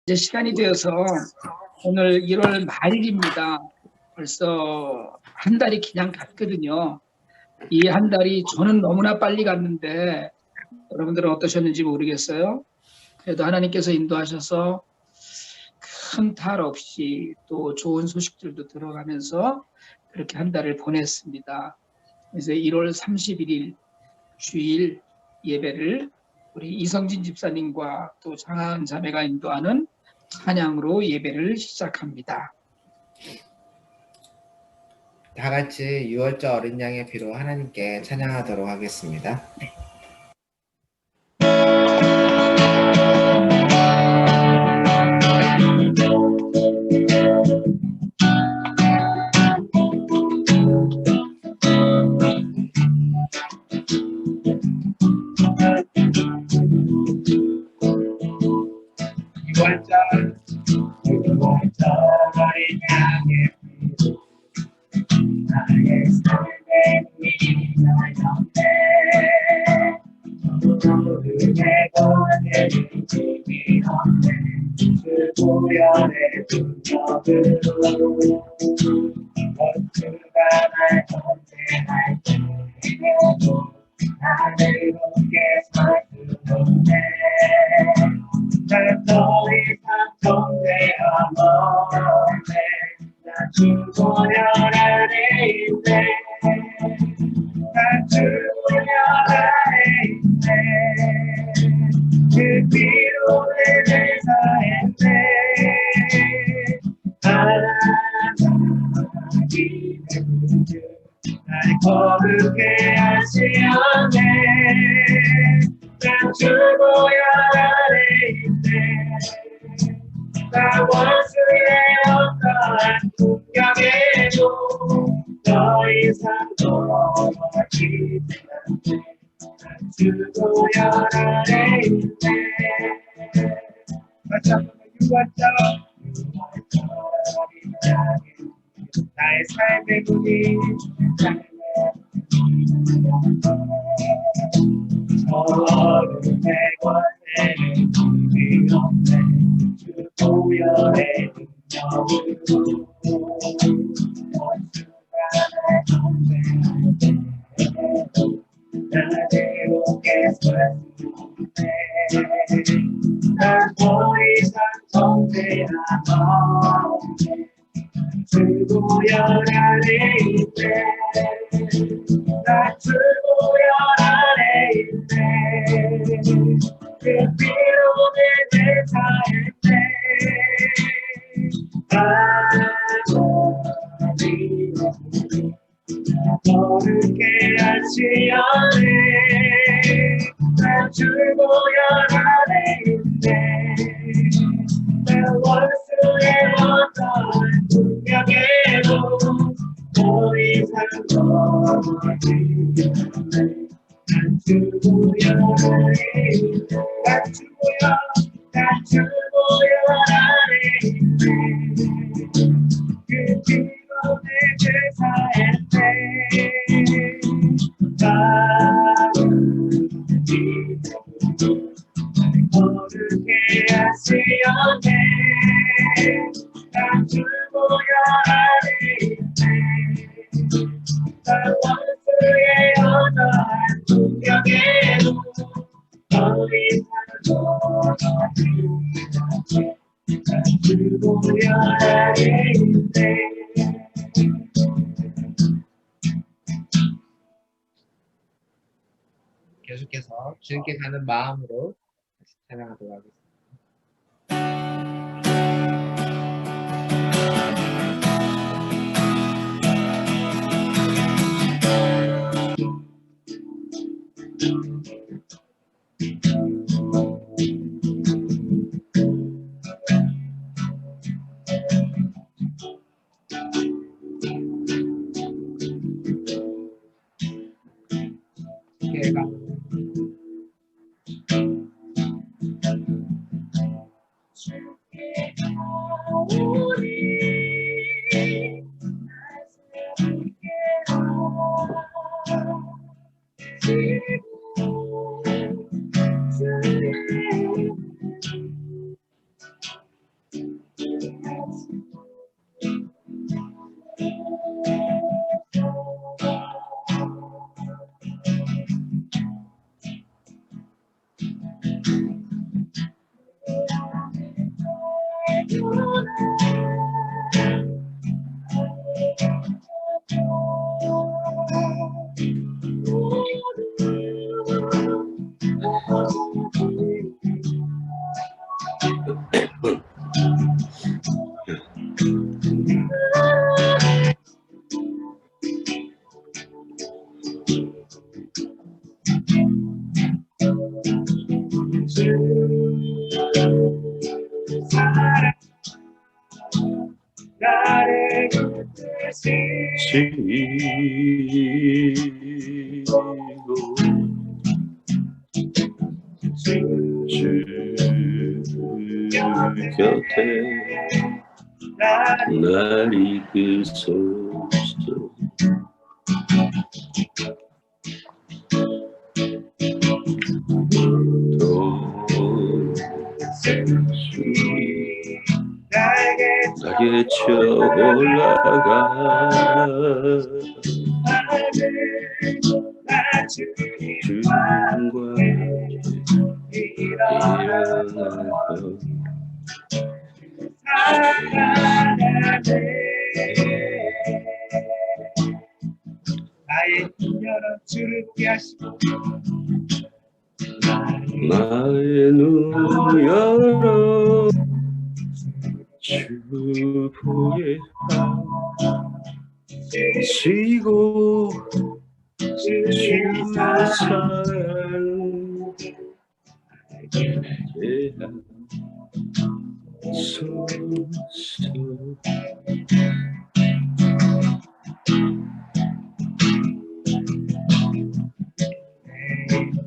이제 시간이 되어서 오늘 1월 말일입니다. 벌써 한 달이 그냥 갔거든요. 이 한 달이 저는 너무나 빨리 갔는데 여러분들은 어떠셨는지 모르겠어요. 그래도 하나님께서 인도하셔서 큰 탈 없이 또 좋은 소식들도 들어가면서 그렇게 한 달을 보냈습니다. 그래서 1월 31일 주일 예배를 우리 이성진 집사님과 또 장하은 자매가 인도하는 찬양으로 예배를 시작합니다. 다 같이 유월절 어린 양의 피로 하나님께 찬양하도록 하겠습니다. 유월절 어린 양의 피로 나의 삶의 미련에 내 권해를 지기 없네 그 보혈의 능력으로 원수가 날 권세할 때에도 나를 굳게 설 수 없네 난 더 이상 통제함 없네 난 주보혈 안에 있네 난 주보혈 안에 있네 그 피로 내 사했네 하나님의 날 거룩해 하시었네 난 주보혈 안에 있네 나 원수의 어떠한 공격에도 더 이상 넘어지지 않네 난 주보혈 안에 있네 마찬가지로 유월절 어린 양의 나의 삶의 굳이 어른의 권세를 힘이 없네 주 보혈의 능력으로 원수가 날 통제할 때에도 나를 굳게 설 수 없네 난 더 이상 통제함 없네 주보혈 안에 있네 나 주보혈 안에 있네 그 피로 내 사했네 하나님의 거룩해 하시었네 나 주보혈 안에 있네 나 원수의 어떠한 공격에도 더 이상 넘어지지 않네 난 주보혈 안에 있네 난 주보혈 안에 있네 그 피로 내 제사했네 거룩해 하시었네 난 주보혈 안에 있네 나 원수의 어떠한 공격에도 더 이상 넘어지지 않네 난 주보혈 안에 있네 계속해서 주님께 가는 마음으로 찬양하도록 하겠습니다. 주 곁에 날 이끄소서. 나게 쳐올라가 주님과 일어나서 나의 눈여름 주를 피하시고 나의 눈 열어 주 보게 하시고 주 사랑 소서.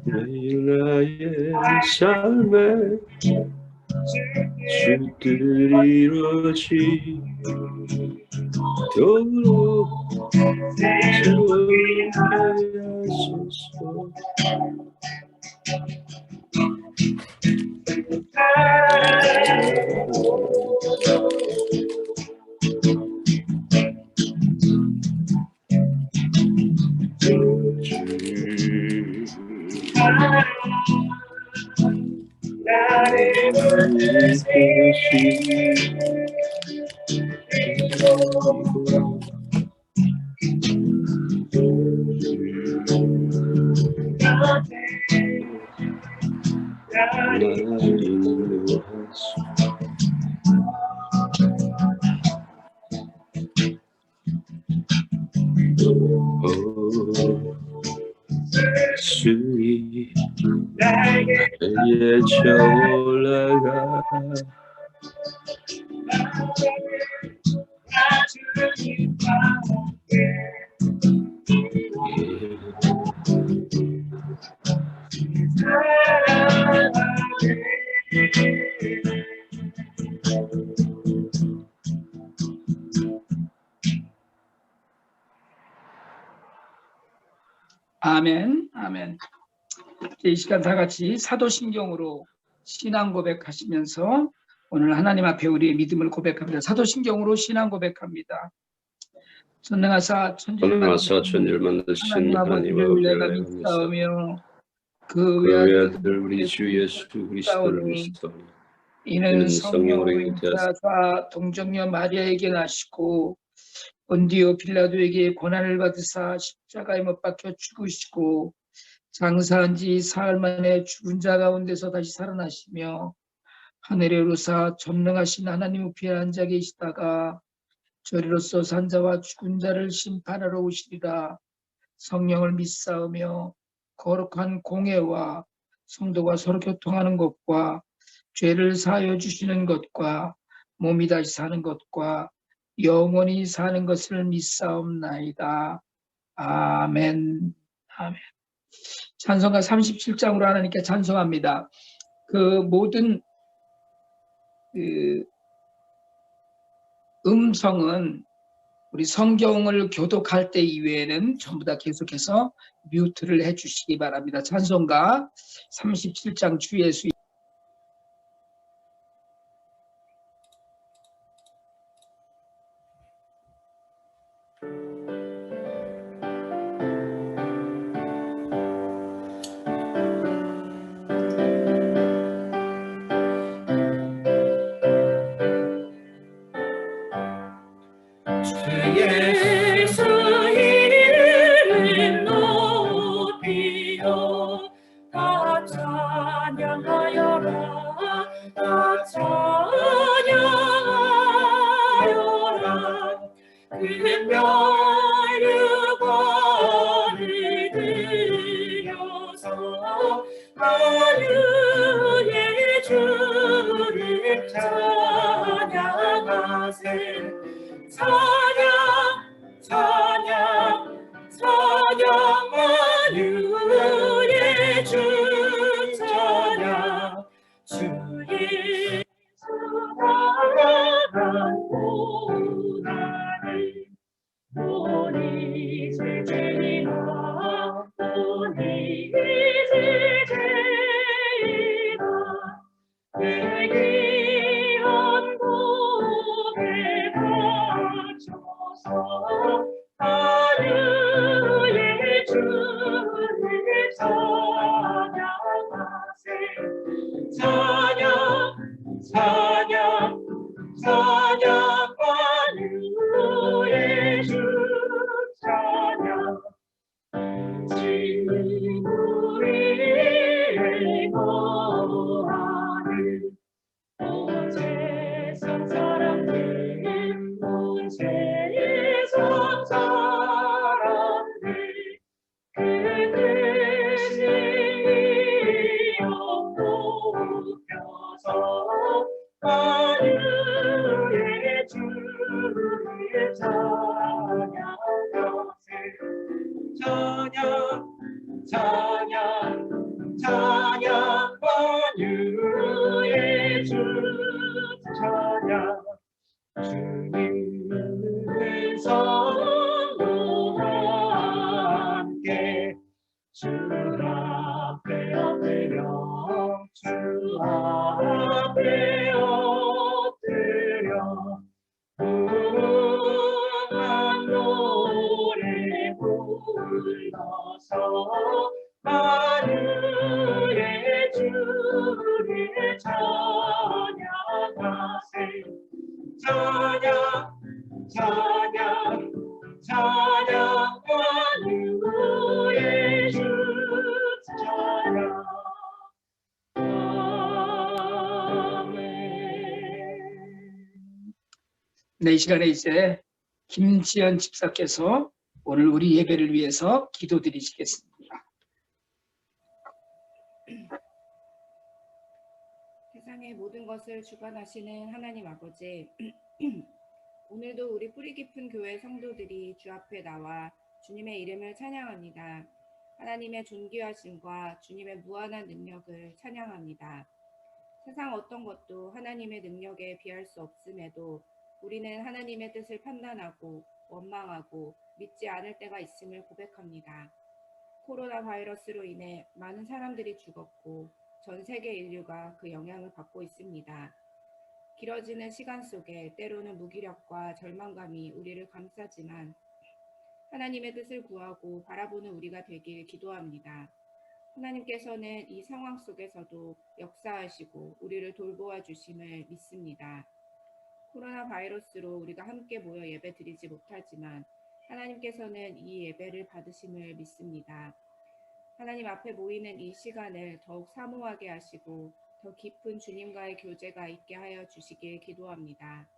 매일 나의 삶에 주 뜻이 이루어지도록 즐겁게 하소서. 주의 나에게 쳐올라가 아멘, 아멘. 이 시간 다 같이 사도신경으로 신앙 고백하시면서 오늘 하나님 앞에 우리의 믿음을 고백합니다. 사도신경으로 신앙 고백합니다. 전능하사 천지를 만드신 하나님 아버지를 내가 믿사오며 그 그 외아들 우리 주 예수 그리스도를 믿사오니 이는 성령으로 인자사 동정녀 마리아에게 나시고 본디오 빌라도에게 고난을 받으사 십자가에 못 박혀 죽으시고 장사한 지 사흘 만에 죽은 자 가운데서 다시 살아나시며 하늘에 오르사 전능하신 하나님 우편에 앉아 계시다가 저리로서 산자와 죽은 자를 심판하러 오시리라. 성령을 믿사오며 거룩한 공회와 성도가 서로 교통하는 것과 죄를 사하여 주시는 것과 몸이 다시 사는 것과 영원히 사는 것을 믿사옵나이다. 아멘. 아멘. 찬송가 37장으로 하나님께 찬송합니다. 그 모든 음성은 우리 성경을 교독할 때 이외에는 전부 다 계속해서 뮤트를 해주시기 바랍니다. 찬송가 37장 주 예수. 예수 이름을 높이어 다 찬양하여라 나 찬양하여라 금멸류관을 들여서 하늘의 주를 찬양하세 찬양 찬양 찬양 만유의 주 찬양 주의 사랑한 고난을 오니 제제이나 오니 제제이나 내 귀한 고개 바쳐서 하늘의 주를 찬양하세 찬양 찬양 찬양 만유의 주 찬양 지금 우리의 거하는 온 세상 사람들 온 세상 사람들 그 대신 이어 높여서 하늘의 주를 찬양하세 찬양 찬양 찬양 만유의 주 찬양 주님은 성도와 함께 주 앞에 엎드려 주 앞에 엎드려 우한 노래 불러서 하늘의 주를 찬양하세 찬양 찬양 찬양 만유의 주 찬양 네, 이 시간에 이제 김지연 집사께서 오늘 우리 예배를 위해서 기도드리시겠습니다. 세상의 모든 것을 주관하시는 하나님 아버지, 오늘도 우리 뿌리 깊은 교회 성도들이 주 앞에 나와 주님의 이름을 찬양합니다. 하나님의 존귀하심과 주님의 무한한 능력을 찬양합니다. 세상 어떤 것도 하나님의 능력에 비할 수 없음에도 우리는 하나님의 뜻을 판단하고 원망하고 믿지 않을 때가 있음을 고백합니다. 코로나 바이러스로 인해 많은 사람들이 죽었고 전 세계 인류가 그 영향을 받고 있습니다. 길어지는 시간 속에 때로는 무기력과 절망감이 우리를 감싸지만 하나님의 뜻을 구하고 바라보는 우리가 되길 기도합니다. 하나님께서는 이 상황 속에서도 역사하시고 우리를 돌보아 주심을 믿습니다. 코로나 바이러스로 우리가 함께 모여 예배 드리지 못하지만 하나님께서는 이 예배를 받으심을 믿습니다. 하나님 앞에 모이는 이 시간을 더욱 사모하게 하시고 더 깊은 주님과의 교제가 있게 하여 주시길 기도합니다.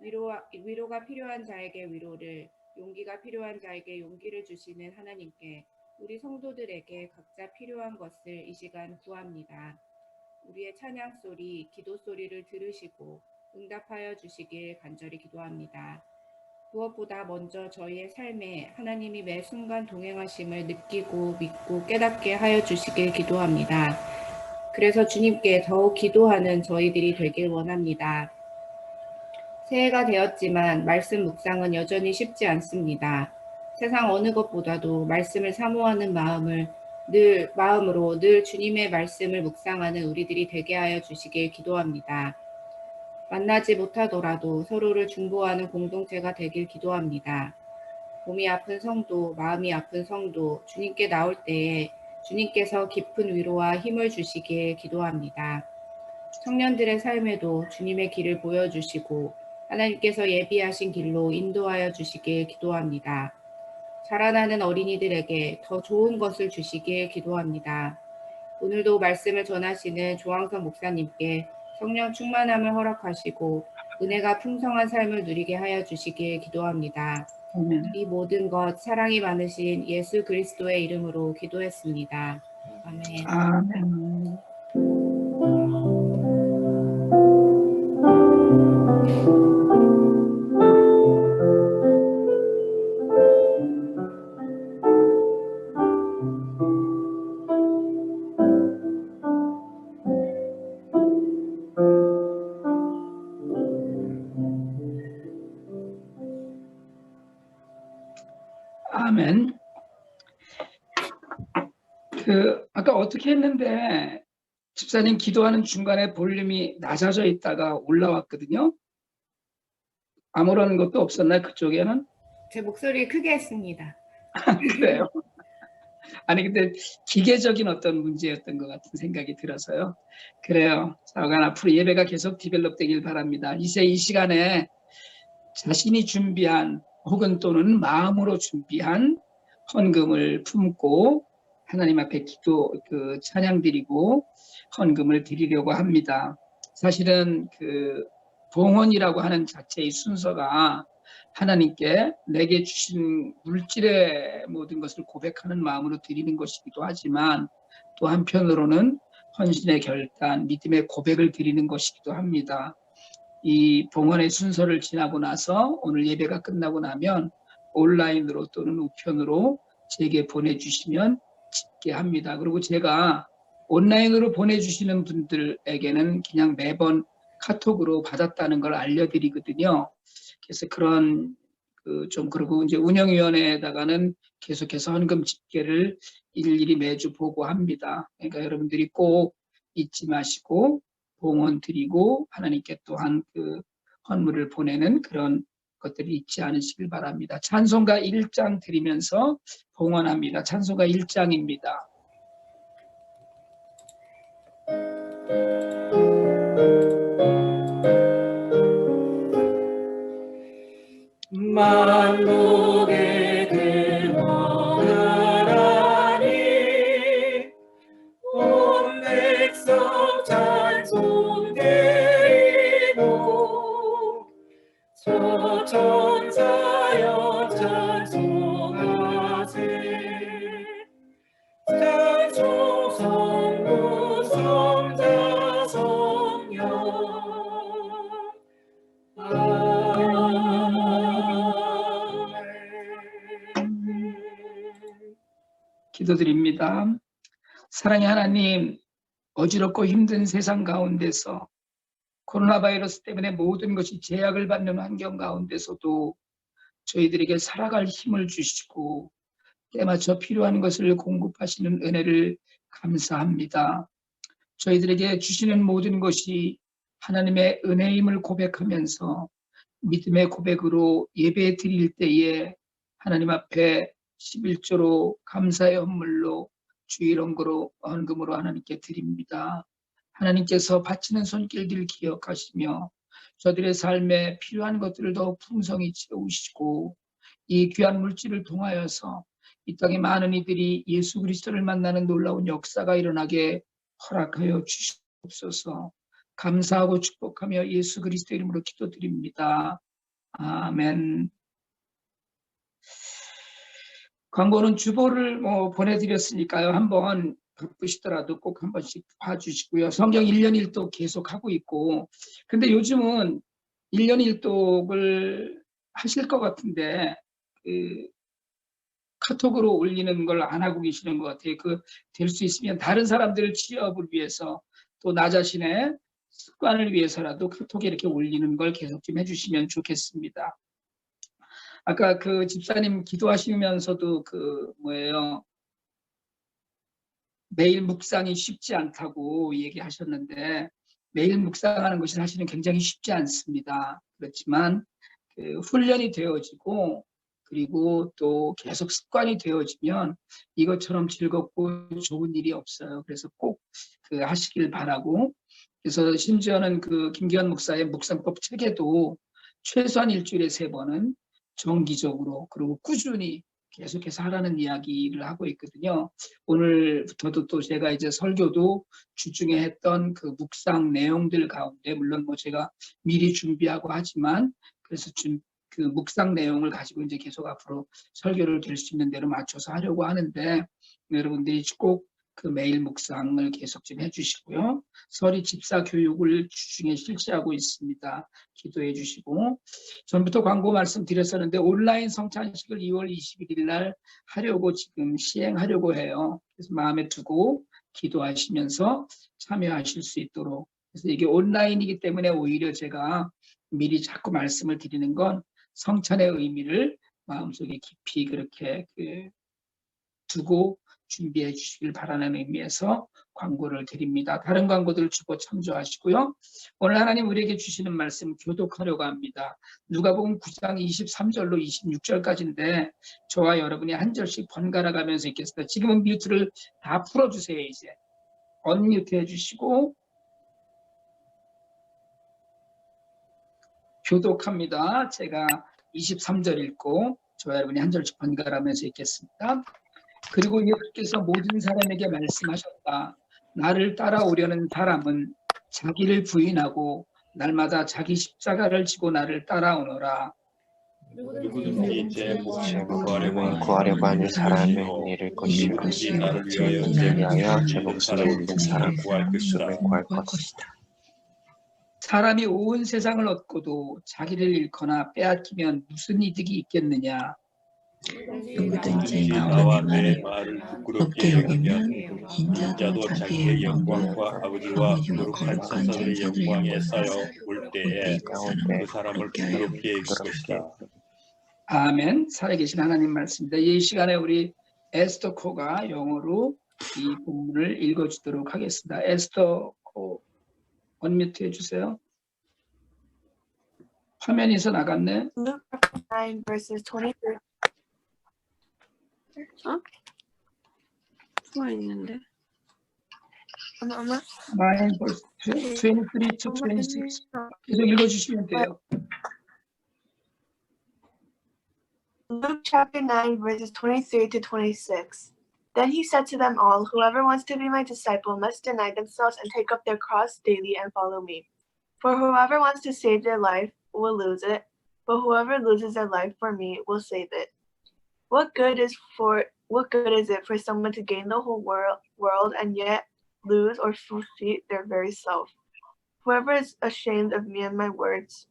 위로가 필요한 자에게 위로를, 용기가 필요한 자에게 용기를 주시는 하나님께 우리 성도들에게 각자 필요한 것을 이 시간 구합니다. 우리의 찬양 소리, 기도 소리를 들으시고 응답하여 주시길 간절히 기도합니다. 무엇보다 먼저 저희의 삶에 하나님이 매 순간 동행하심을 느끼고 믿고 깨닫게 하여 주시길 기도합니다. 그래서 주님께 더욱 기도하는 저희들이 되길 원합니다. 새해가 되었지만 말씀 묵상은 여전히 쉽지 않습니다. 세상 어느 것보다도 말씀을 사모하는 마음으로 늘 주님의 말씀을 묵상하는 우리들이 되게 하여 주시길 기도합니다. 만나지 못하더라도 서로를 중보하는 공동체가 되길 기도합니다. 몸이 아픈 성도, 마음이 아픈 성도, 주님께 나올 때에 주님께서 깊은 위로와 힘을 주시길 기도합니다. 청년들의 삶에도 주님의 길을 보여주시고 하나님께서 예비하신 길로 인도하여 주시길 기도합니다. 자라나는 어린이들에게 더 좋은 것을 주시길 기도합니다. 오늘도 말씀을 전하시는 조항선 목사님께 성령 충만함을 허락하시고 은혜가 풍성한 삶을 누리게 하여 주시길 기도합니다. 아멘. 이 모든 것 사랑이 많으신 예수 그리스도의 이름으로 기도했습니다. 아멘. 아멘. 아멘. 아까 어떻게 했는데 집사님 기도하는 중간에 볼륨이 낮아져 있다가 올라왔거든요. 아무런 것도 없었나요? 그쪽에는? 제 목소리 크게 했습니다. 그래요. 아니 근데 기계적인 어떤 문제였던 것 같은 생각이 들어서요. 그래요. 사관 앞으로 예배가 계속 디벨롭 되길 바랍니다. 이제 이 시간에 자신이 준비한 혹은 또는 마음으로 준비한 헌금을 품고 하나님 앞에 찬양 드리고 헌금을 드리려고 합니다. 사실은 봉헌이라고 하는 자체의 순서가 하나님께 내게 주신 물질의 모든 것을 고백하는 마음으로 드리는 것이기도 하지만 또 한편으로는 헌신의 결단, 믿음의 고백을 드리는 것이기도 합니다. 이 봉헌의 순서를 지나고 나서 오늘 예배가 끝나고 나면 온라인으로 또는 우편으로 제게 보내주시면 집계합니다. 그리고 제가 온라인으로 보내주시는 분들에게는 그냥 매번 카톡으로 받았다는 걸 알려드리거든요. 그래서 그런 그리고 이제 운영위원회에다가는 계속해서 헌금 집계를 일일이 매주 보고합니다. 그러니까 여러분들이 꼭 잊지 마시고 봉헌 드리고 하나님께 또한 헌물을 보내는 그런 것들이 있지 않으시길 바랍니다. 찬송가 1장 드리면서 봉헌합니다. 찬송가 1장입니다. 만국의 근원하나님 온 백성 찬송 드리고 저 천사여 찬송하세 찬송 성부 성자 성령 기도드립니다. 사랑의 하나님, 어지럽고 힘든 세상 가운데서 코로나 바이러스 때문에 모든 것이 제약을 받는 환경 가운데서도 저희들에게 살아갈 힘을 주시고 때맞춰 필요한 것을 공급하시는 은혜를 감사합니다. 저희들에게 주시는 모든 것이 하나님의 은혜임을 고백하면서 믿음의 고백으로 예배 드릴 때에 하나님 앞에 11조로 감사의 헌물로 주일헌금으로 헌금으로 하나님께 드립니다. 하나님께서 바치는 손길들 기억하시며 저들의 삶에 필요한 것들을 더욱 풍성히 채우시고 이 귀한 물질을 통하여서 이 땅에 많은 이들이 예수 그리스도를 만나는 놀라운 역사가 일어나게 허락하여 주시옵소서. 감사하고 축복하며 예수 그리스도 이름으로 기도드립니다. 아멘. 광고는 주보를 보내드렸으니까요. 한번 바쁘시더라도 꼭 한 번씩 봐주시고요. 성경 1년 1독 계속 하고 있고, 근데 요즘은 1년 1독을 하실 것 같은데 카톡으로 올리는 걸 안 하고 계시는 것 같아요. 될 수 있으면 다른 사람들을 취업을 위해서 또 나 자신의 습관을 위해서라도 카톡에 이렇게 올리는 걸 계속 좀 해주시면 좋겠습니다. 아까 집사님 기도하시면서도 매일 묵상이 쉽지 않다고 얘기하셨는데 매일 묵상하는 것이 사실은 굉장히 쉽지 않습니다. 그렇지만 훈련이 되어지고 그리고 또 계속 습관이 되어지면 이것처럼 즐겁고 좋은 일이 없어요. 그래서 꼭 하시길 바라고, 그래서 심지어는 김기환 목사의 묵상법 책에도 최소한 일주일에 3번은 정기적으로 그리고 꾸준히 계속해서 하라는 이야기를 하고 있거든요. 오늘부터도 또 제가 이제 설교도 주중에 했던 그 묵상 내용들 가운데 물론 뭐 제가 미리 준비하고 하지만 그래서 그 묵상 내용을 가지고 이제 계속 앞으로 설교를 될 수 있는 대로 맞춰서 하려고 하는데 여러분들이 꼭 그 매일 묵상을 계속 좀 해주시고요. 설이 집사 교육을 주중에 실시하고 있습니다. 기도해 주시고 전부터 광고 말씀드렸었는데 온라인 성찬식을 2월 21일 날 하려고 지금 시행하려고 해요. 그래서 마음에 두고 기도하시면서 참여하실 수 있도록 그래서 이게 온라인이기 때문에 오히려 제가 미리 자꾸 말씀을 드리는 건 성찬의 의미를 마음속에 깊이 그렇게 두고 준비해 주시길 바라는 의미에서 광고를 드립니다. 다른 광고들 주고 참조하시고요. 오늘 하나님 우리에게 주시는 말씀 교독하려고 합니다. 누가복음 9장 23절로 26절까지인데 저와 여러분이 한 절씩 번갈아 가면서 읽겠습니다. 지금은 뮤트를 다 풀어주세요. 이제 언뮤트 해주시고 교독합니다. 제가 23절 읽고 저와 여러분이 한 절씩 번갈아가면서 읽겠습니다. 그리고 예수께서 모든 사람에게 말씀하셨다. 나를 따라오려는 사람은 자기를 부인하고 날마다 자기 십자가를 지고 나를 따라오너라. 누구든지 제 목숨을 구하려고 하는 사람은 잃을 것이요 나를 위하여 제 목숨을 잃는 사람은 구할 것이다. 구할 것이다. 사람이 온 세상을 얻고도 자기를 잃거나 빼앗기면 무슨 이득이 있겠느냐. 누구든지 나와 나와 내 내 말을 부끄럽게 여기면 인자도 자기의 영광과 아버지와 거룩한 천사들의 영광에 쌓여 올 때에 그 사람을 부끄럽게 여길 것이다. 아멘. 살아계신 하나님 말씀입니다. 이 시간에 우리 에스더 코가 영어로 이 본문을 읽어주도록 하겠습니다. 에스더 코 언뮤트 해주세요. 화면에서 나갔네. Luke 9 verses 23. 뭐가 있는데? 엄마. 9 verse 23 to 26 계속 읽어주시면 돼요. Luke chapter 9 verses 23 to 26. Then he said to them all, whoever wants to be my disciple must deny themselves and take up their cross daily and follow me. For whoever wants to save their life will lose it, but whoever loses their life for me will save it. What good is it for someone to gain the whole world and yet lose or forfeit their very self? Whoever is ashamed of me and my words,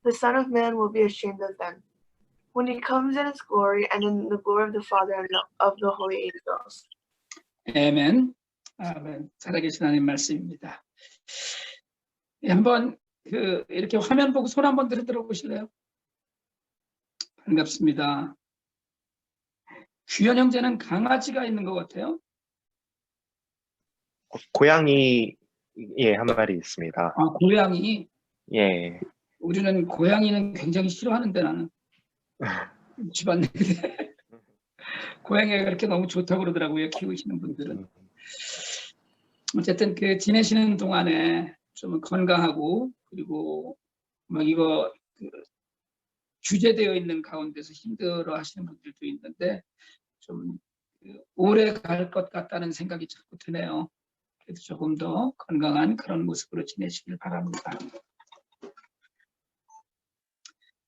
the Son of Man will be ashamed of them when he comes in his glory and in the glory of the Father and of the holy angels. 아멘. 아멘. 살아계신 하나님 말씀입니다. 한번 이렇게 화면 보고 손 한번 들어보실래요? 반갑습니다. 규현 형제는 강아지가 있는 것 같아요. 고양이 한 마리 있습니다. 아, 고양이. 예. 우리는 고양이는 굉장히 싫어하는데 나는 집안 내에 고양이가 그렇게 너무 좋다고 그러더라고요. 키우시는 분들은. 어쨌든 지내시는 동안에 좀 건강하고 그리고 막 이거 규제되어 있는 가운데서 힘들어 하시는 분들도 있는데 좀 오래 갈 것 같다는 생각이 자꾸 드네요. 그래도 조금 더 건강한 그런 모습으로 지내시길 바랍니다.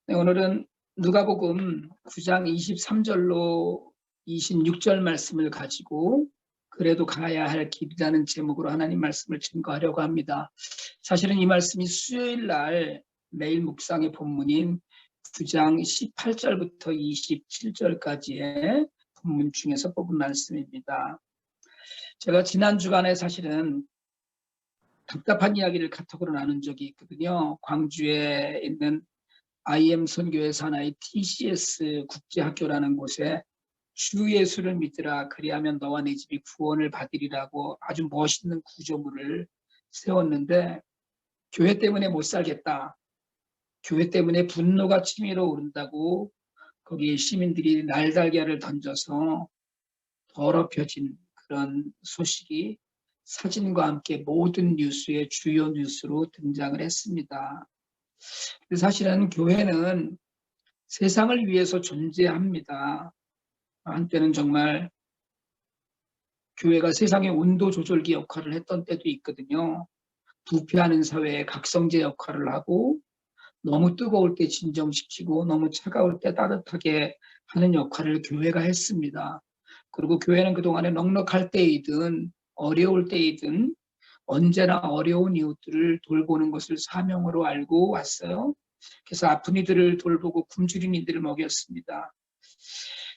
네, 오늘은 누가복음 9장 23절로 26절 말씀을 가지고 그래도 가야 할 길이라는 제목으로 하나님 말씀을 증거하려고 합니다. 사실은 이 말씀이 수요일 날 매일 묵상의 본문인 9장 18절부터 27절까지의 본문 중에서 뽑은 말씀입니다. 제가 지난 주간에 사실은 답답한 이야기를 카톡으로 나눈 적이 있거든요. 광주에 있는 IM 선교회 산하의 TCS 국제학교라는 곳에 주 예수를 믿으라 그리하면 너와 내 집이 구원을 받으리라고 아주 멋있는 구조물을 세웠는데 교회 때문에 못 살겠다. 교회 때문에 분노가 치밀어 오른다고 거기 시민들이 날달걀을 던져서 더럽혀진 그런 소식이 사진과 함께 모든 뉴스의 주요 뉴스로 등장을 했습니다. 사실은 교회는 세상을 위해서 존재합니다. 한때는 정말 교회가 세상의 온도 조절기 역할을 했던 때도 있거든요. 부패하는 사회에 각성제 역할을 하고 너무 뜨거울 때 진정시키고 너무 차가울 때 따뜻하게 하는 역할을 교회가 했습니다. 그리고 교회는 그동안에 넉넉할 때이든 어려울 때이든 언제나 어려운 이웃들을 돌보는 것을 사명으로 알고 왔어요. 그래서 아픈 이들을 돌보고 굶주린 이들을 먹였습니다.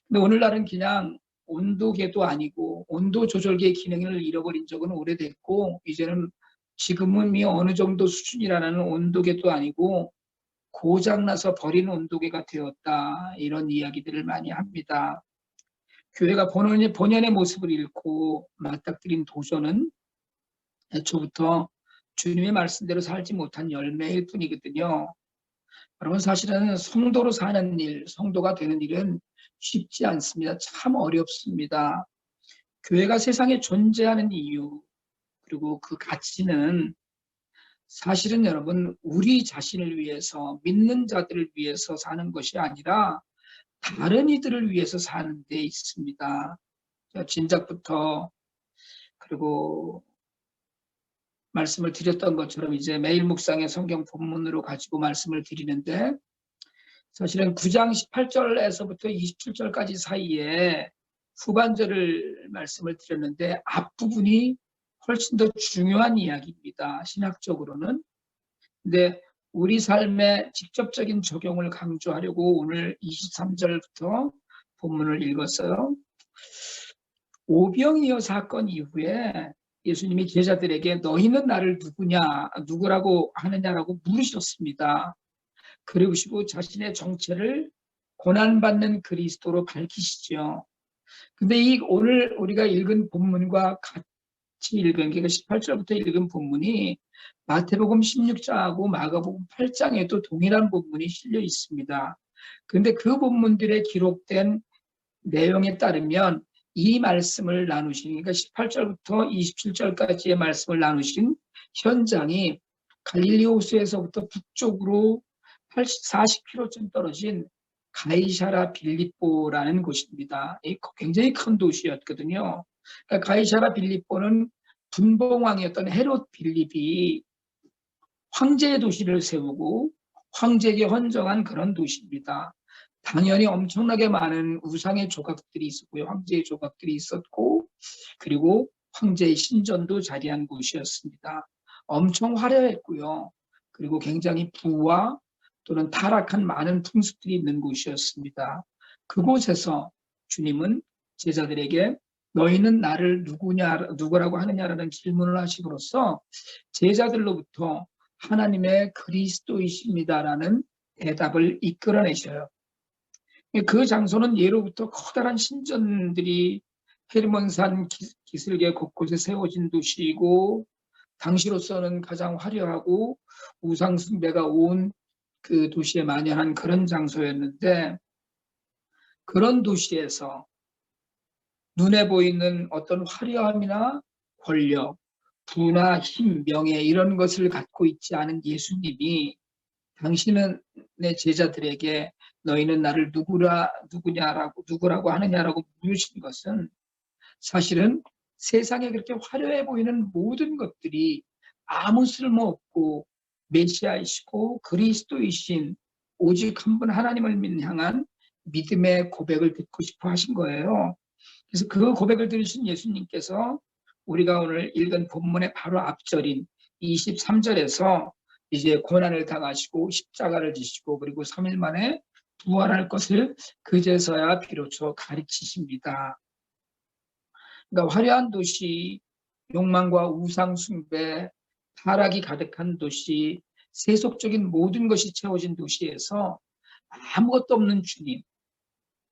근데 오늘날은 그냥 온도계도 아니고 온도 조절기의 기능을 잃어버린 적은 오래됐고 이제는 지금은 이 어느 정도 수준이라는 온도계도 아니고 고장나서 버린 온도계가 되었다. 이런 이야기들을 많이 합니다. 교회가 본연의 모습을 잃고 맞닥뜨린 도전은 애초부터 주님의 말씀대로 살지 못한 열매일 뿐이거든요. 여러분 사실은 성도로 사는 일, 성도가 되는 일은 쉽지 않습니다. 참 어렵습니다. 교회가 세상에 존재하는 이유 그리고 그 가치는 사실은 여러분 우리 자신을 위해서 믿는 자들을 위해서 사는 것이 아니라 다른 이들을 위해서 사는 데 있습니다. 진작부터 그리고 말씀을 드렸던 것처럼 이제 매일 묵상의 성경 본문으로 가지고 말씀을 드리는데 사실은 9장 18절에서부터 27절까지 사이에 후반절을 말씀을 드렸는데 앞부분이 훨씬 더 중요한 이야기입니다. 신학적으로는. 근데 우리 삶의 직접적인 적용을 강조하려고 오늘 23절부터 본문을 읽었어요. 오병이어 사건 이후에 예수님이 제자들에게 너희는 나를 누구라고 하느냐라고 물으셨습니다. 그러시고 자신의 정체를 고난받는 그리스도로 밝히시죠. 근데 이 오늘 우리가 읽은 본문과 같이 읽은, 그러니까 18절부터 읽은 본문이 마태복음 16장하고 마가복음 8장에도 동일한 본문이 실려 있습니다. 그런데 그 본문들에 기록된 내용에 따르면 이 말씀을 나누신, 그러니까 18절부터 27절까지의 말씀을 나누신 현장이 갈릴리 호수에서부터 북쪽으로 40km쯤 떨어진 가이사라 빌립보라는 곳입니다. 굉장히 큰 도시였거든요. 그러니까 가이사라 빌립보는 분봉왕이었던 헤롯 빌립이 황제의 도시를 세우고 황제에게 헌정한 그런 도시입니다. 당연히 엄청나게 많은 우상의 조각들이 있었고요. 황제의 조각들이 있었고 그리고 황제의 신전도 자리한 곳이었습니다. 엄청 화려했고요. 그리고 굉장히 부와 또는 타락한 많은 풍습들이 있는 곳이었습니다. 그곳에서 주님은 제자들에게 너희는 나를 누구라고 하느냐라는 질문을 하심으로써 제자들로부터 하나님의 그리스도이십니다라는 대답을 이끌어내셔요. 그 장소는 예로부터 커다란 신전들이 헤르몬산 기슭의 곳곳에 세워진 도시이고 당시로서는 가장 화려하고 우상 숭배가 온 그 도시에 만연한 그런 장소였는데 그런 도시에서 눈에 보이는 어떤 화려함이나 권력, 부나 힘, 명예 이런 것을 갖고 있지 않은 예수님이 당신은 내 제자들에게 너희는 나를 누구라고 하느냐라고 물으신 것은 사실은 세상에 그렇게 화려해 보이는 모든 것들이 아무 쓸모없고 메시아이시고 그리스도이신 오직 한 분 하나님을 향한 믿음의 고백을 듣고 싶어 하신 거예요. 그래서 그 고백을 들으신 예수님께서 우리가 오늘 읽은 본문의 바로 앞절인 23절에서 이제 고난을 당하시고 십자가를 지시고 그리고 3일 만에 부활할 것을 그제서야 비로소 가르치십니다. 그러니까 화려한 도시, 욕망과 우상 숭배, 타락이 가득한 도시, 세속적인 모든 것이 채워진 도시에서 아무것도 없는 주님,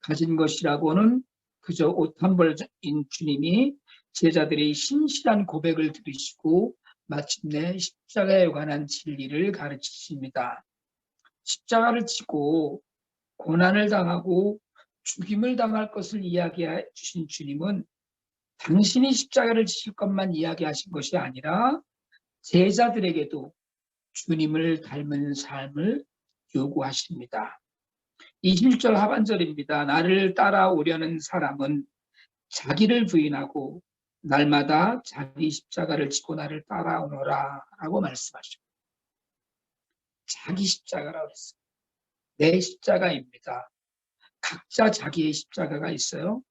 가진 것이라고는 그저 옷 한 벌인 주님이 제자들의 신실한 고백을 들으시고 마침내 십자가에 관한 진리를 가르치십니다. 십자가를 지고 고난을 당하고 죽임을 당할 것을 이야기해 주신 주님은 당신이 십자가를 지실 것만 이야기하신 것이 아니라 제자들에게도 주님을 닮은 삶을 요구하십니다. 21절 하반절입니다. 나를 따라오려는 사람은 자기를 부인하고 날마다 자기 십자가를 지고 나를 따라오너라 라고 말씀하시죠. 자기 십자가라고 했어요. 내 십자가입니다. 각자 자기의 십자가가 있어요.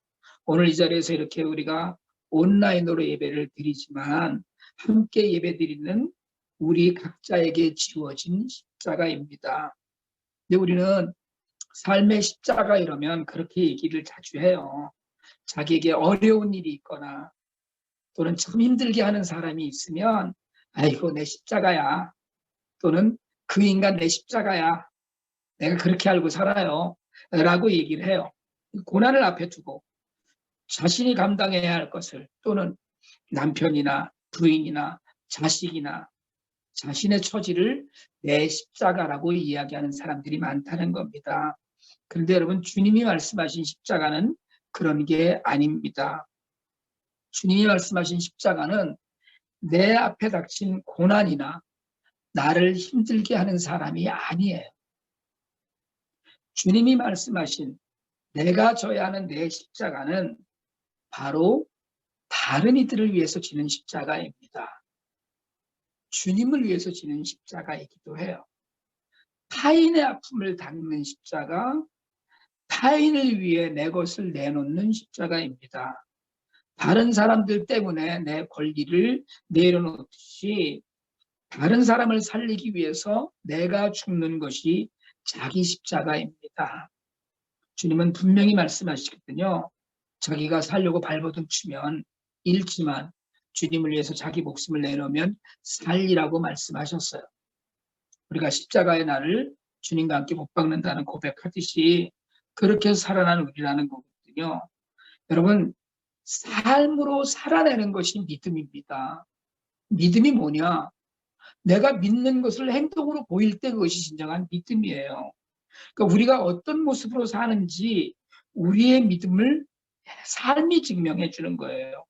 오늘 이 자리에서 이렇게 우리가 온라인으로 예배를 드리지만 함께 예배 드리는 우리 각자에게 지워진 십자가입니다. 근데 우리는 삶의 십자가 이러면 그렇게 얘기를 자주 해요. 자기에게 어려운 일이 있거나 또는 참 힘들게 하는 사람이 있으면 아이고 내 십자가야, 또는 그 인간 내 십자가야, 내가 그렇게 알고 살아요 라고 얘기를 해요. 고난을 앞에 두고 자신이 감당해야 할 것을, 또는 남편이나 부인이나 자식이나 자신의 처지를 내 십자가라고 이야기하는 사람들이 많다는 겁니다. 그런데 여러분, 주님이 말씀하신 십자가는 그런 게 아닙니다. 주님이 말씀하신 십자가는 내 앞에 닥친 고난이나 나를 힘들게 하는 사람이 아니에요. 주님이 말씀하신 내가 져야 하는 내 십자가는 바로 다른 이들을 위해서 지는 십자가입니다. 주님을 위해서 지는 십자가이기도 해요. 타인의 아픔을 닦는 십자가, 타인을 위해 내 것을 내놓는 십자가입니다. 다른 사람들 때문에 내 권리를 내려놓듯이 다른 사람을 살리기 위해서 내가 죽는 것이 자기 십자가입니다. 주님은 분명히 말씀하시거든요. 자기가 살려고 발버둥 치면 잃지만 주님을 위해서 자기 목숨을 내놓으면 살리라고 말씀하셨어요. 우리가 십자가의 날을 주님과 함께 못 박는다는 고백하듯이 그렇게 살아난 우리라는 거거든요. 여러분, 삶으로 살아내는 것이 믿음입니다. 믿음이 뭐냐? 내가 믿는 것을 행동으로 보일 때 그것이 진정한 믿음이에요. 그러니까 우리가 어떤 모습으로 사는지 우리의 믿음을 삶이 증명해 주는 거예요.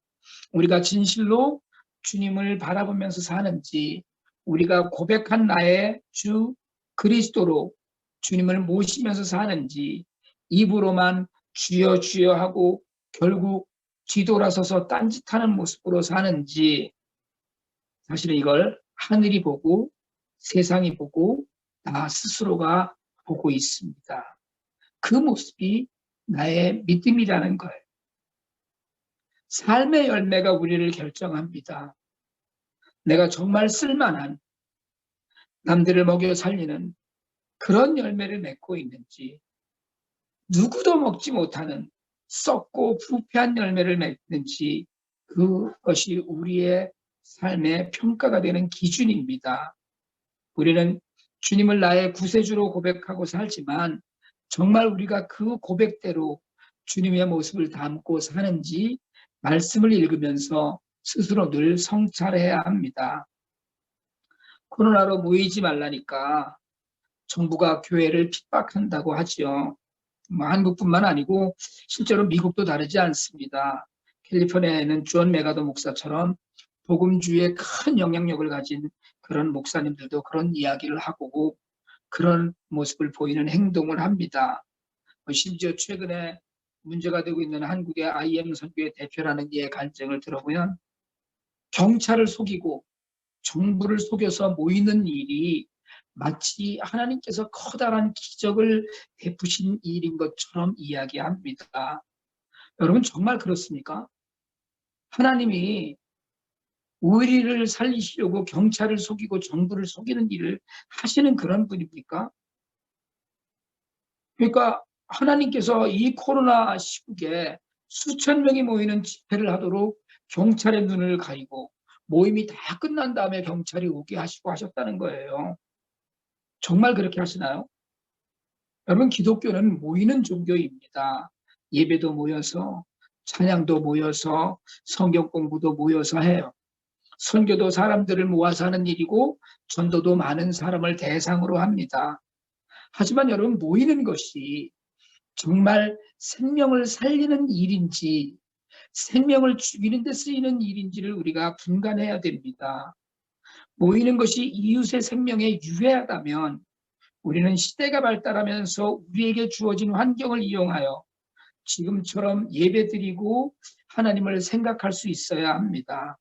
우리가 진실로 주님을 바라보면서 사는지, 우리가 고백한 나의 주 그리스도로 주님을 모시면서 사는지, 입으로만 주여 주여 하고 결국 뒤돌아서서 딴짓하는 모습으로 사는지, 사실은 이걸 하늘이 보고 세상이 보고 나 스스로가 보고 있습니다. 그 모습이 나의 믿음이라는 거예요. 삶의 열매가 우리를 결정합니다. 내가 정말 쓸만한, 남들을 먹여 살리는 그런 열매를 맺고 있는지, 누구도 먹지 못하는 썩고 부패한 열매를 맺는지, 그것이 우리의 삶의 평가가 되는 기준입니다. 우리는 주님을 나의 구세주로 고백하고 살지만 정말 우리가 그 고백대로 주님의 모습을 담고 사는지 말씀을 읽으면서 스스로 늘 성찰해야 합니다. 코로나로 모이지 말라니까 정부가 교회를 핍박한다고 하지요. 한국뿐만 아니고 실제로 미국도 다르지 않습니다. 캘리포니아에 있는 존 메가더 목사처럼 복음주의에 큰 영향력을 가진 그런 목사님들도 그런 이야기를 하고 그런 모습을 보이는 행동을 합니다. 심지어 최근에 문제가 되고 있는 한국의 IM 선교의 대표라는 이의 간증을 들어보면 경찰을 속이고 정부를 속여서 모이는 일이 마치 하나님께서 커다란 기적을 베푸신 일인 것처럼 이야기합니다. 여러분, 정말 그렇습니까? 하나님이 우리를 살리시려고 경찰을 속이고 정부를 속이는 일을 하시는 그런 분입니까? 그러니까 하나님께서 이 코로나 시국에 수천 명이 모이는 집회를 하도록 경찰의 눈을 가리고 모임이 다 끝난 다음에 경찰이 오게 하시고 하셨다는 거예요. 정말 그렇게 하시나요? 여러분, 기독교는 모이는 종교입니다. 예배도 모여서, 찬양도 모여서, 성경 공부도 모여서 해요. 선교도 사람들을 모아서 하는 일이고 전도도 많은 사람을 대상으로 합니다. 하지만 여러분, 모이는 것이 정말 생명을 살리는 일인지 생명을 죽이는 데 쓰이는 일인지를 우리가 분간해야 됩니다. 모이는 것이 이웃의 생명에 유해하다면 우리는 시대가 발달하면서 우리에게 주어진 환경을 이용하여 지금처럼 예배드리고 하나님을 생각할 수 있어야 합니다.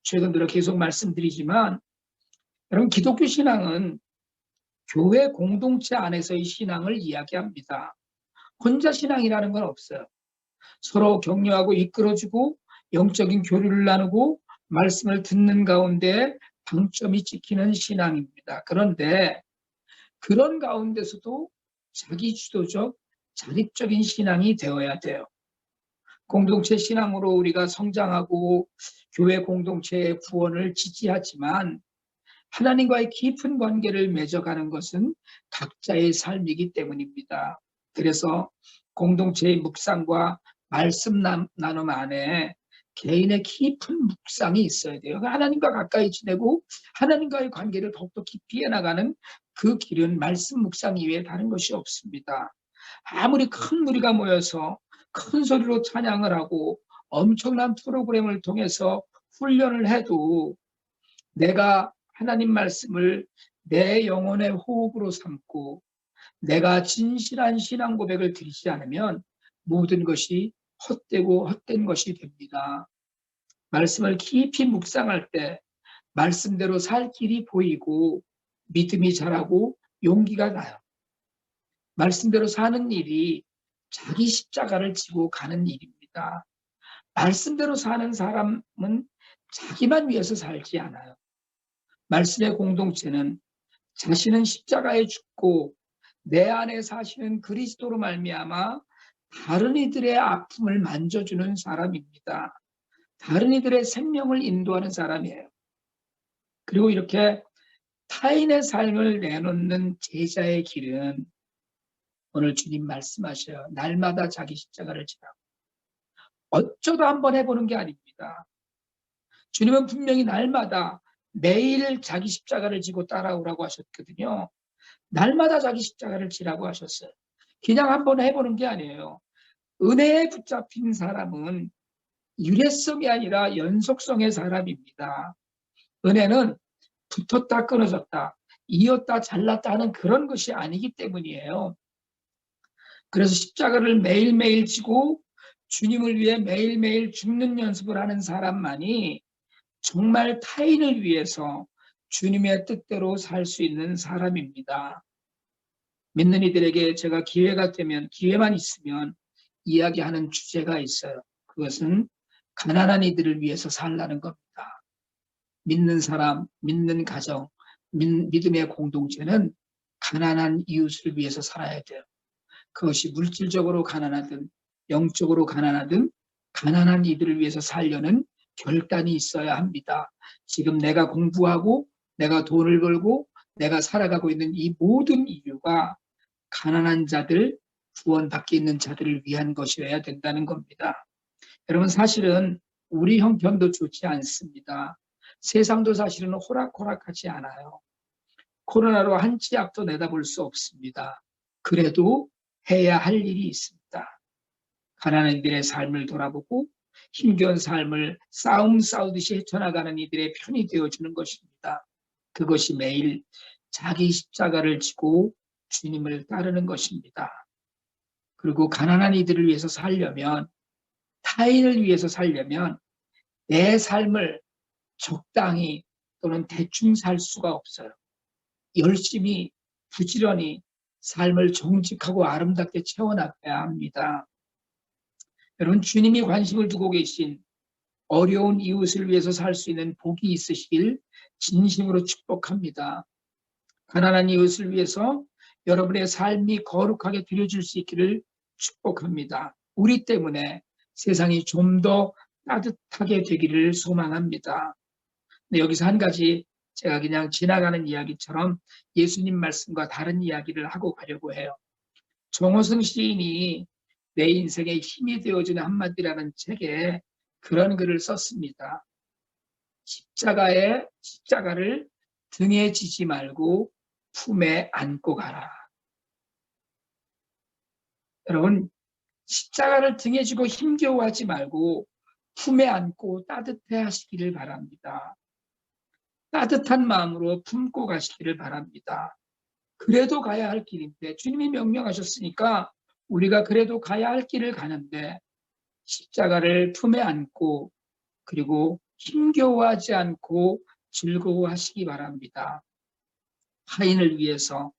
최근 들어 계속 말씀드리지만 여러분, 기독교 신앙은 교회 공동체 안에서의 신앙을 이야기합니다. 혼자 신앙이라는 건 없어요. 서로 격려하고 이끌어주고 영적인 교류를 나누고 말씀을 듣는 가운데 방점이 찍히는 신앙입니다. 그런데 그런 가운데서도 자기주도적, 자립적인 신앙이 되어야 돼요. 공동체 신앙으로 우리가 성장하고 교회 공동체의 구원을 지지하지만 하나님과의 깊은 관계를 맺어가는 것은 각자의 삶이기 때문입니다. 그래서 공동체의 묵상과 말씀 나눔 안에 개인의 깊은 묵상이 있어야 돼요. 하나님과 가까이 지내고 하나님과의 관계를 더욱더 깊이 해나가는 그 길은 말씀 묵상 이외에 다른 것이 없습니다. 아무리 큰 무리가 모여서 큰 소리로 찬양을 하고 엄청난 프로그램을 통해서 훈련을 해도 내가 하나님 말씀을 내 영혼의 호흡으로 삼고 내가 진실한 신앙 고백을 드리지 않으면 모든 것이 헛되고 헛된 것이 됩니다. 말씀을 깊이 묵상할 때 말씀대로 살 길이 보이고 믿음이 자라고 용기가 나요. 말씀대로 사는 일이 자기 십자가를 지고 가는 일입니다. 말씀대로 사는 사람은 자기만 위해서 살지 않아요. 말씀의 공동체는 자신은 십자가에 죽고 내 안에 사시는 그리스도로 말미암아 다른 이들의 아픔을 만져주는 사람입니다. 다른 이들의 생명을 인도하는 사람이에요. 그리고 이렇게 타인의 삶을 내놓는 제자의 길은 오늘 주님 말씀하셔요. 날마다 자기 십자가를 지라고. 어쩌다 한번 해보는 게 아닙니다. 주님은 분명히 날마다 매일 자기 십자가를 지고 따라오라고 하셨거든요. 날마다 자기 십자가를 지라고 하셨어요. 그냥 한번 해보는 게 아니에요. 은혜에 붙잡힌 사람은 유례성이 아니라 연속성의 사람입니다. 은혜는 붙었다 끊어졌다, 이었다 잘랐다 하는 그런 것이 아니기 때문이에요. 그래서 십자가를 매일매일 지고 주님을 위해 매일매일 죽는 연습을 하는 사람만이 정말 타인을 위해서 주님의 뜻대로 살 수 있는 사람입니다. 믿는 이들에게 제가 기회만 있으면 이야기하는 주제가 있어요. 그것은 가난한 이들을 위해서 살라는 겁니다. 믿는 사람, 믿는 가정, 믿음의 공동체는 가난한 이웃을 위해서 살아야 돼요. 그것이 물질적으로 가난하든 영적으로 가난하든 가난한 이들을 위해서 살려는 결단이 있어야 합니다. 지금 내가 공부하고 내가 돈을 벌고 내가 살아가고 있는 이 모든 이유가 가난한 자들, 구원받기 있는 자들을 위한 것이어야 된다는 겁니다. 여러분, 사실은 우리 형편도 좋지 않습니다. 세상도 사실은 호락호락하지 않아요. 코로나로 한 치 앞도 내다볼 수 없습니다. 그래도 해야 할 일이 있습니다. 가난한 이들의 삶을 돌아보고 힘겨운 삶을 싸우듯이 헤쳐나가는 이들의 편이 되어주는 것입니다. 그것이 매일 자기 십자가를 지고 주님을 따르는 것입니다. 그리고 가난한 이들을 위해서 살려면, 타인을 위해서 살려면 내 삶을 적당히 또는 대충 살 수가 없어요. 열심히 부지런히 삶을 정직하고 아름답게 채워나가야 합니다. 여러분, 주님이 관심을 두고 계신 어려운 이웃을 위해서 살 수 있는 복이 있으시길 진심으로 축복합니다. 가난한 이웃을 위해서 여러분의 삶이 거룩하게 드려질 수 있기를 축복합니다. 우리 때문에 세상이 좀 더 따뜻하게 되기를 소망합니다. 근데 여기서 한 가지 제가 그냥 지나가는 이야기처럼 예수님 말씀과 다른 이야기를 하고 가려고 해요. 정호승 시인이 내 인생의 힘이 되어주는 한마디라는 책에 그런 글을 썼습니다. 십자가를 등에 지지 말고 품에 안고 가라. 여러분, 십자가를 등에 지고 힘겨워하지 말고 품에 안고 따뜻해 하시기를 바랍니다. 따뜻한 마음으로 품고 가시기를 바랍니다. 그래도 가야 할 길인데 주님이 명령하셨으니까 우리가 그래도 가야 할 길을 가는데 십자가를 품에 안고 그리고 힘겨워하지 않고 즐거워하시기 바랍니다. 타인을 위해서,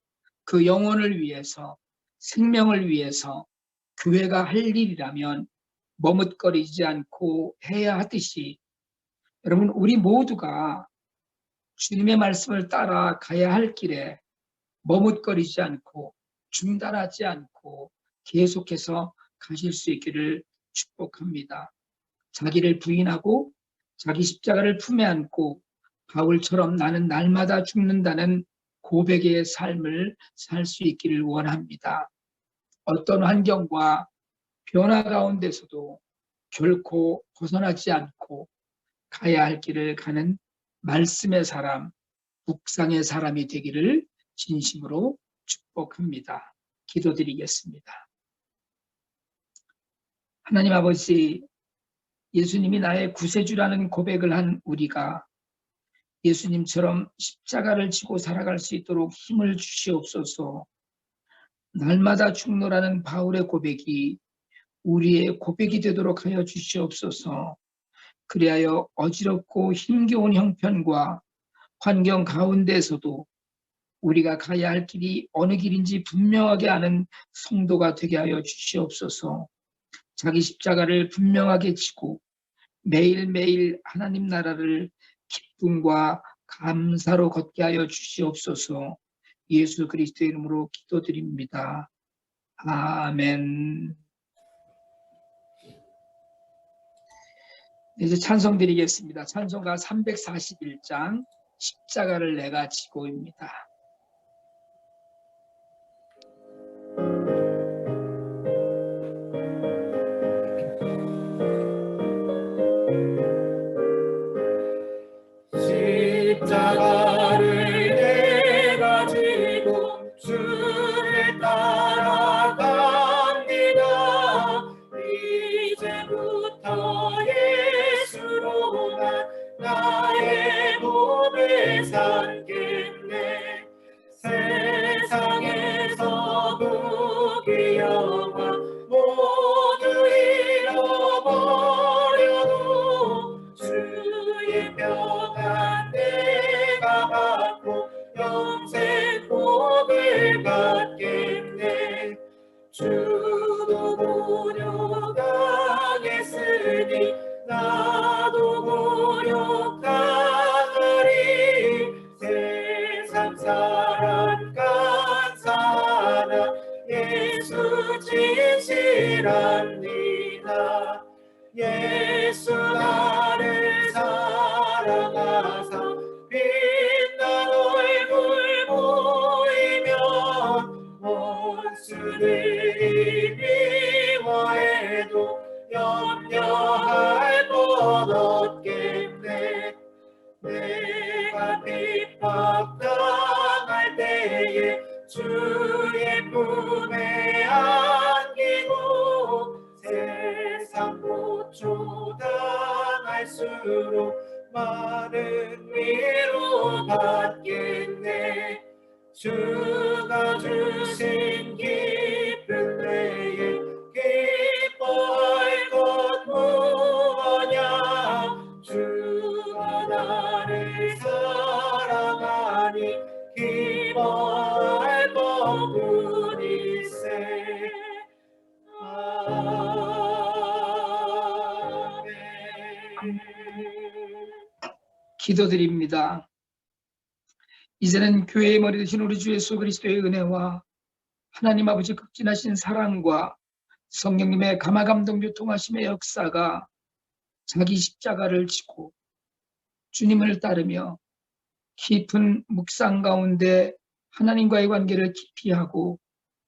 그 영혼을 위해서, 생명을 위해서 교회가 할 일이라면 머뭇거리지 않고 해야 하듯이 여러분 우리 모두가 주님의 말씀을 따라 가야 할 길에 머뭇거리지 않고 중단하지 않고 계속해서 가실 수 있기를 축복합니다. 자기를 부인하고 자기 십자가를 품에 안고 바울처럼 나는 날마다 죽는다는 고백의 삶을 살 수 있기를 원합니다. 어떤 환경과 변화 가운데서도 결코 벗어나지 않고 가야 할 길을 가는 말씀의 사람, 묵상의 사람이 되기를 진심으로 축복합니다. 기도드리겠습니다. 하나님 아버지, 예수님이 나의 구세주라는 고백을 한 우리가 예수님처럼 십자가를 지고 살아갈 수 있도록 힘을 주시옵소서. 날마다 죽노라는 바울의 고백이 우리의 고백이 되도록 하여 주시옵소서. 그리하여 어지럽고 힘겨운 형편과 환경 가운데서도 우리가 가야 할 길이 어느 길인지 분명하게 아는 성도가 되게 하여 주시옵소서. 자기 십자가를 분명하게 지고 매일매일 하나님 나라를 기쁨과 감사로 걷게 하여 주시옵소서. 예수 그리스도의 이름으로 기도드립니다. 아멘. 이제 찬송 드리겠습니다. 찬송가 341장 십자가를 내가 지고입니다. 십자가를 내가 지고 주를 따라갑니다. 이제부터 예수로만 나의 몸을 삼겠네. 세상에서 부귀영화 모두 잃어버려도 주의 평안 내가 받고 영생 복을 받겠네. 주도 곤욕당했으니 나도 곤욕당하리. 세상 사랑 감사하나 예수 진실합니다. 예수 나를 사랑하사 빛난 얼굴 보이면 원수들이 미워해도 염려할 것 없겠네. 내가 핍박당할 때에 주의 품에 안기고 세상 고초 당할수록 많은 위로 받겠네. 주가 주신 기쁜 때에 기뻐할 것 무엇냐. 주가 나를 사랑하니 기뻐할 것뿐일세. 기도드립니다. 이제는 교회의 머리 되신 우리 주 예수 그리스도의 은혜와 하나님 아버지 극진하신 사랑과 성령님의 감화감동 교통하심의 역사가 자기 십자가를 지고 주님을 따르며 깊은 묵상 가운데 하나님과의 관계를 깊이 하고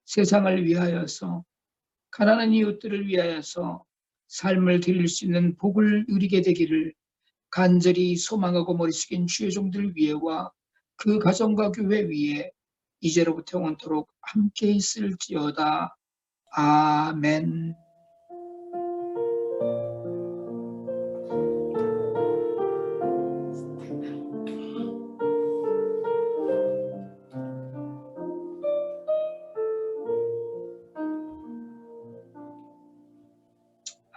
세상을 위하여서 가난한 이웃들을 위하여서 삶을 드릴 수 있는 복을 누리게 되기를 간절히 소망하고 머리 숙인 주의 종들 위에와 그 가정과 교회 위에 이제로부터 영원토록 함께 있을지어다. 아멘.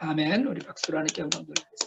아멘. 우리 박수로 하나님께 영광 돌리겠습니다.